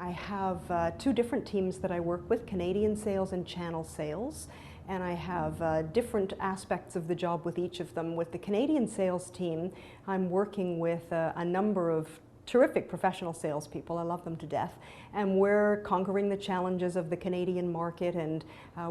I have two different teams that I work with, Canadian sales and channel sales. And I have different aspects of the job with each of them. With the Canadian sales team, I'm working with a number of terrific professional salespeople. I love them to death. And we're conquering the challenges of the Canadian market and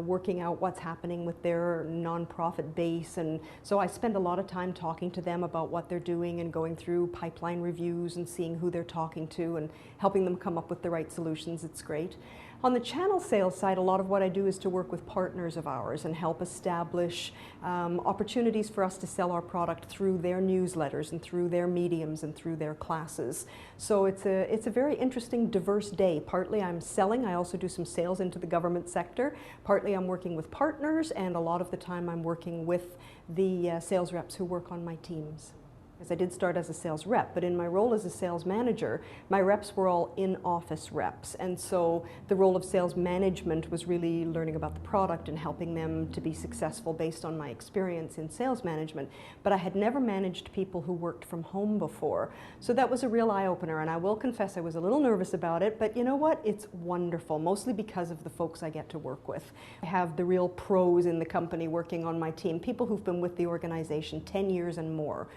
working out what's happening with their nonprofit base. And so I spend a lot of time talking to them about what they're doing and going through pipeline reviews and seeing who they're talking to and helping them come up with the right solutions. It's great. On the channel sales side, a lot of what I do is to work with partners of ours and help establish opportunities for us to sell our product through their newsletters and through their mediums and through their classes. So it's a very interesting, diverse day. Partly I'm selling, I also do some sales into the government sector. Partly I'm working with partners, and a lot of the time I'm working with the sales reps who work on my teams. Because I did start as a sales rep, but in my role as a sales manager, my reps were all in-office reps. And so the role of sales management was really learning about the product and helping them to be successful based on my experience in sales management. But I had never managed people who worked from home before. So that was a real eye-opener, and I will confess I was a little nervous about it, but you know what? It's wonderful, mostly because of the folks I get to work with. I have the real pros in the company working on my team, people who've been with the organization 10 years and more.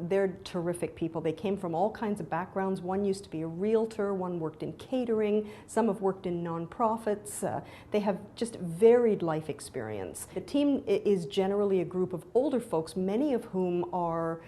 They're terrific people. They came from all kinds of backgrounds. One used to be a realtor, one worked in catering, some have worked in nonprofits. They have just varied life experience. The team is generally a group of older folks, many of whom are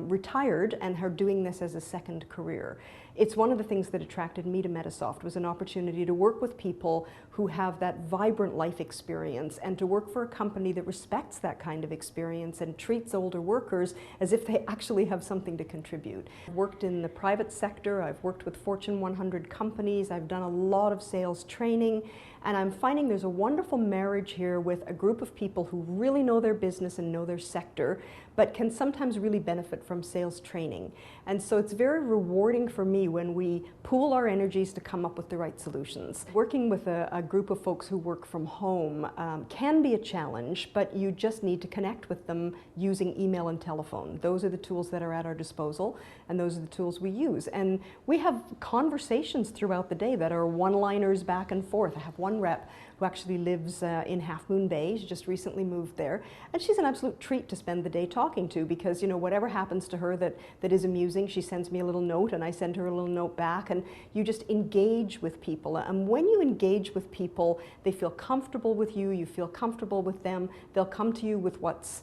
retired and are doing this as a second career. It's one of the things that attracted me to Metasoft, was an opportunity to work with people who have that vibrant life experience and to work for a company that respects that kind of experience and treats older workers as if they actually have something to contribute. I've worked in the private sector, I've worked with Fortune 100 companies, I've done a lot of sales training, and I'm finding there's a wonderful marriage here with a group of people who really know their business and know their sector, but can sometimes really benefit from sales training. And so it's very rewarding for me when we pool our energies to come up with the right solutions. Working with a group of folks who work from home can be a challenge, but you just need to connect with them using email and telephone. Those are the tools that are at our disposal, and those are the tools we use. And we have conversations throughout the day that are one-liners back and forth. I have one rep who actually lives in Half Moon Bay. She just recently moved there, and she's an absolute treat to spend the day talking to, because you know, whatever happens to her that is amusing, she sends me a little note and I send her a little note back, and you just engage with people. And when you engage with people, they feel comfortable with you, you feel comfortable with them, they'll come to you with what's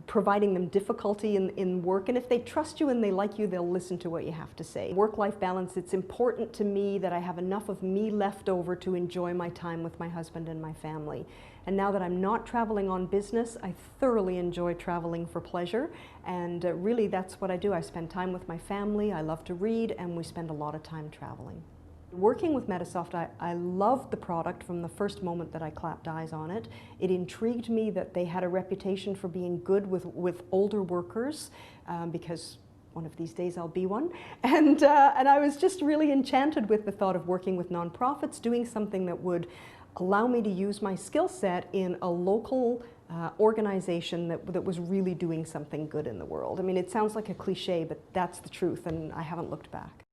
providing them difficulty in work, and if they trust you and they like you, they'll listen to what you have to say. Work-life balance, it's important to me that I have enough of me left over to enjoy my time with my husband and my family. And now that I'm not traveling on business, I thoroughly enjoy traveling for pleasure, and really that's what I do. I spend time with my family, I love to read, and we spend a lot of time traveling. Working with Metasoft, I loved the product from the first moment that I clapped eyes on it. It intrigued me that they had a reputation for being good with older workers, because one of these days I'll be one. And I was just really enchanted with the thought of working with nonprofits, doing something that would allow me to use my skill set in a local organization that was really doing something good in the world. I mean, it sounds like a cliche, but that's the truth, and I haven't looked back.